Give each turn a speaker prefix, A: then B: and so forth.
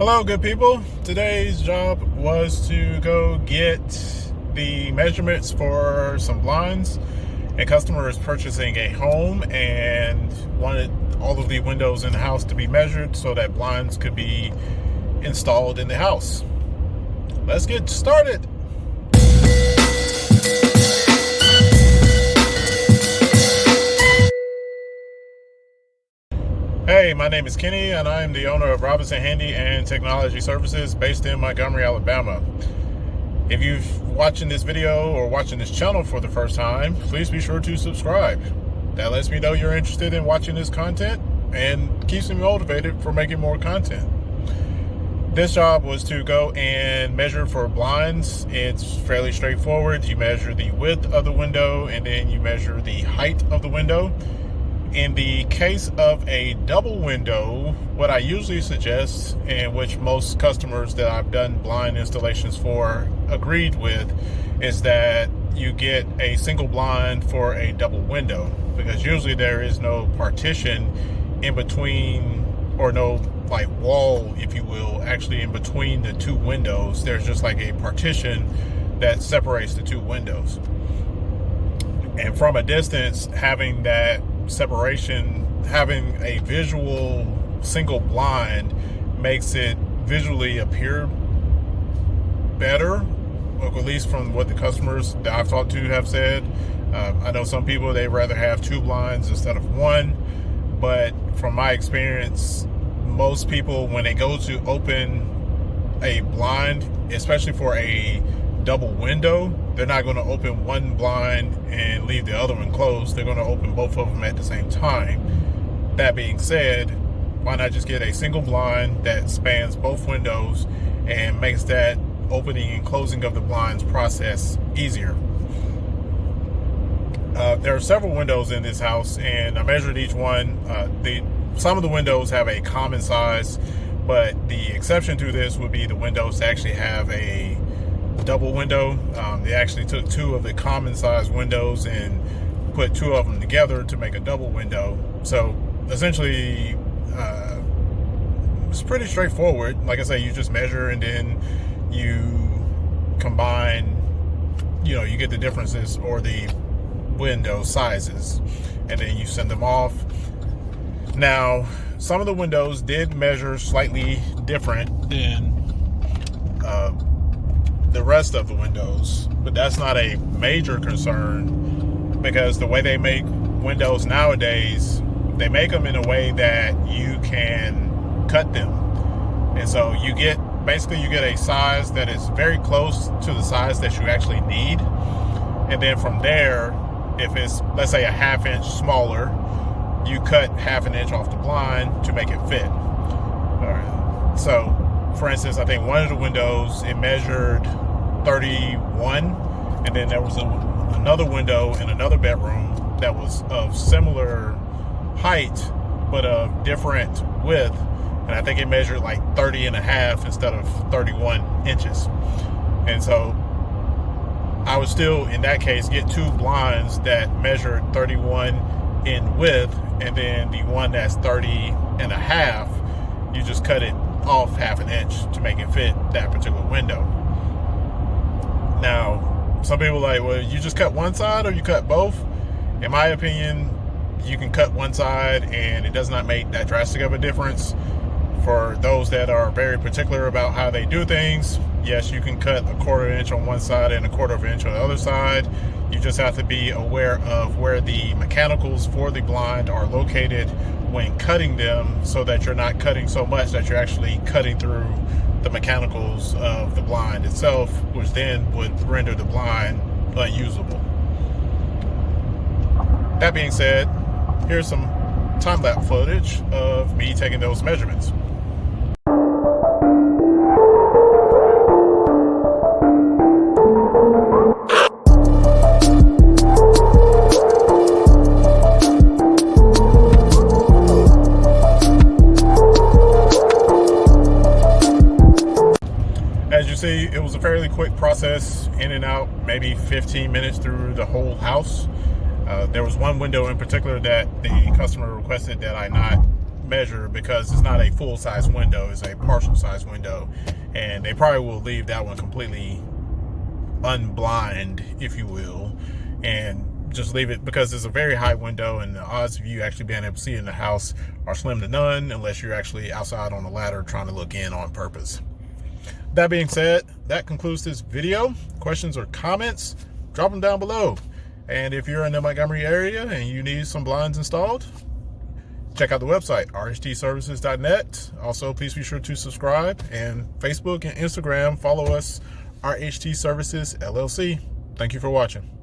A: Hello, good people. Today's job was to go get the measurements for some blinds. A customer is purchasing a home and wanted all of the windows in the house to be measured so that blinds could be installed in the house. Let's get started. Hey, my name is Kenny and I am the owner of Robinson Handy and Technology Services based in Montgomery, Alabama. If you're watching this video or watching this channel for the first time, please be sure to subscribe. That lets me know you're interested in watching this content and keeps me motivated for making more content. This job was to go and measure for blinds. It's fairly straightforward. You measure the width of the window and then you measure the height of the window. In the case of a double window, what I usually suggest, and which most customers that I've done blind installations for agreed with, is that you get a single blind for a double window, because usually there is no partition in between, or no like wall, if you will, actually in between the two windows. There's just like a partition that separates the two windows. And from a distance, having that separation, having a visual single blind makes it visually appear better, or at least from what the customers that I've talked to have said. I know some people, they rather have two blinds instead of one, but from my experience, most people, when they go to open a blind, especially for a double window, they're not going to open one blind and leave the other one closed. They're going to open both of them at the same time. That being said, why not just get a single blind that spans both windows and makes that opening and closing of the blinds process easier? There are several windows in this house and I measured each one. Some of the windows have a common size, but the exception to this would be the windows that actually have a double window. They actually took two of the common size windows and put two of them together to make a double window. So essentially, it's pretty straightforward. Like I say, you just measure and then you combine, you get the differences or the window sizes, and then you send them off. Now, some of the windows did measure slightly different than the rest of the windows, but that's not a major concern, because the way they make windows nowadays, they make them in a way that you can cut them. And so you get a size that is very close to the size that you actually need. And then from there, if it's, let's say, a ½ inch smaller, you cut ½ an inch off the blind to make it fit. All right. So for instance, I think one of the windows, it measured 31, and then there was another window in another bedroom that was of similar height but of different width, and I think it measured like 30 and a half instead of 31 inches. And so I would still, in that case, get two blinds that measured 31 in width, and then the one that's 30 and a half, you just cut it off ½ an inch to make it fit that particular window. Now, some people are like, well, you just cut one side or you cut both? In my opinion, you can cut one side and it does not make that drastic of a difference. For those that are very particular about how they do things, yes, you can cut a ½ inch on one side and a ½ inch on the other side. You just have to be aware of where the mechanicals for the blind are located when cutting them, so that you're not cutting so much that you're actually cutting through the mechanicals of the blind itself, which then would render the blind unusable. That being said, here's some time-lapse footage of me taking those measurements. As you see, it was a fairly quick process, in and out, maybe 15 minutes through the whole house. There was one window in particular that the customer requested that I not measure because it's not a full size window, it's a partial size window, and they probably will leave that one completely unblind, if you will, and just leave it because it's a very high window, and the odds of you actually being able to see in the house are slim to none unless you're actually outside on a ladder trying to look in on purpose. That being said, that concludes this video. Questions or comments, drop them down below. And if you're in the Montgomery area and you need some blinds installed, check out the website, rhtservices.net. Also, please be sure to subscribe, and Facebook and Instagram, follow us, RHT Services LLC. Thank you for watching.